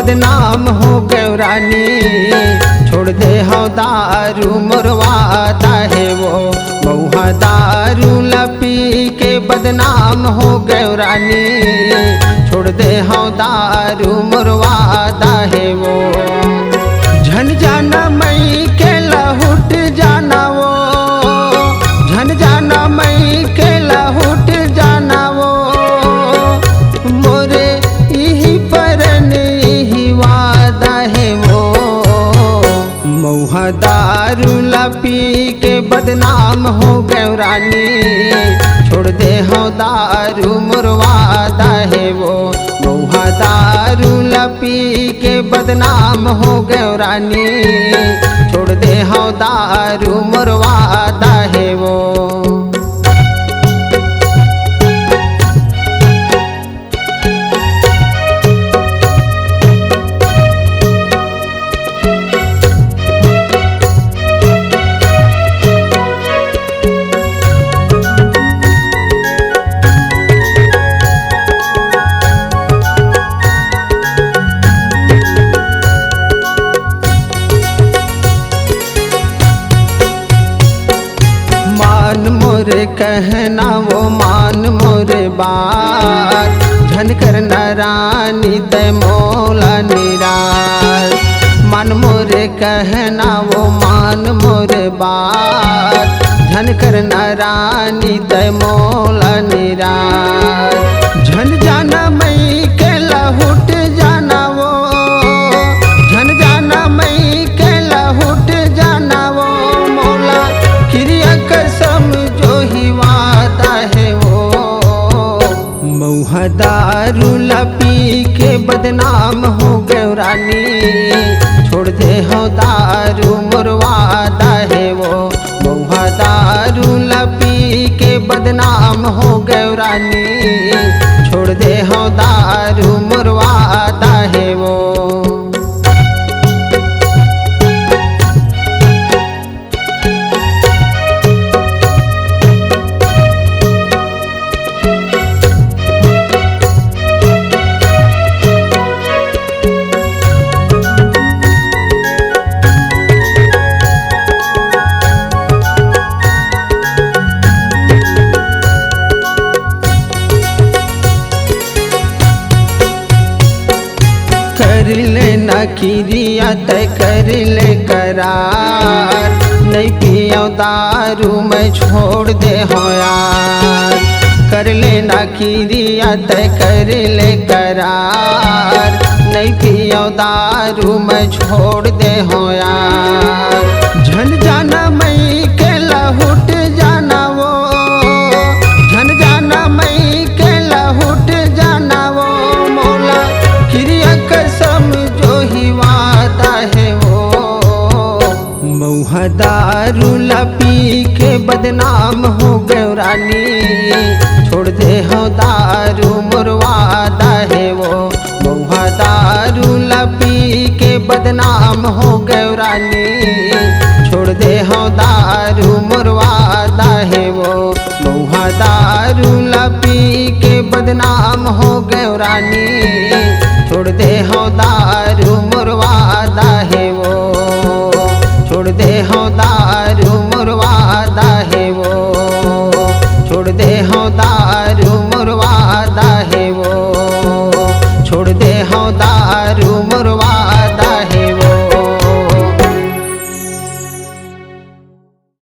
बदनाम हो गयो रानी। छोड़ दे हो दारू मुरवाता है वो, महुआ दारू लपी के बदनाम हो गयो रानी। छोड़ दे हो दारू मुरवाता है वो, झन जाना मई के लहुट जाना वो, झन जाना मई के लहुट जाना वो। मोरे यही परन यही वादा है वो, महुआ दारू लपी के बदनाम हो गयो रानी। छोड़ दे हो दारू मुरवादा है वो, महुआ दारू लपी के बदनाम हो गयो रानी। छोड़ दे हो दारू मुरवादा है वो। मान मोरे कहना वो मान मोरे बात, झन करना रानी ते मोला निराश। मान मोरे कहना वो मान मोरे बात, झन करना रानी ते मोला निराश। झन जाना मई के लहुट जाना वो, झन जाना मई के लहुट जाना वो। मोला क्रिया कसम जो ही वादा है वो, महुआ दारू लपी के बदनाम हो गयो रानी। छोड़ दे हो दारू मुरवादा है वो, महुआ दारू लपी के बदनाम हो गयो रानी। छोड़ दे हो दारू मुरवादा है वो। कर ले ना किरिया तय कर ले करार, नहीं पियो दारू मैं छोड़ दे हो यार। कर ले ना किरिया तय कर ले करार, नहीं पियो दारू मैं छोड़ दे हो यार। झन जाना मई के लहुट जाना वो, झन जाना मई के लहुट जाना वो। मोला क्रिया कसम जो ही वादा है वो, महुआ दारू लपी के बदनाम हो गयो रानी। छोड़ दे हो दारू मुरवादा है वो, महुआ दारू लपी के बदनाम हो गयो रानी। छोड़ दे हो दारू मुरवादा है वो, महुआ दारू लपी के बदनाम हो गयो रानी। छोड़ दे हो दारू मुरवादा है वो, छोड़ दे हो दारू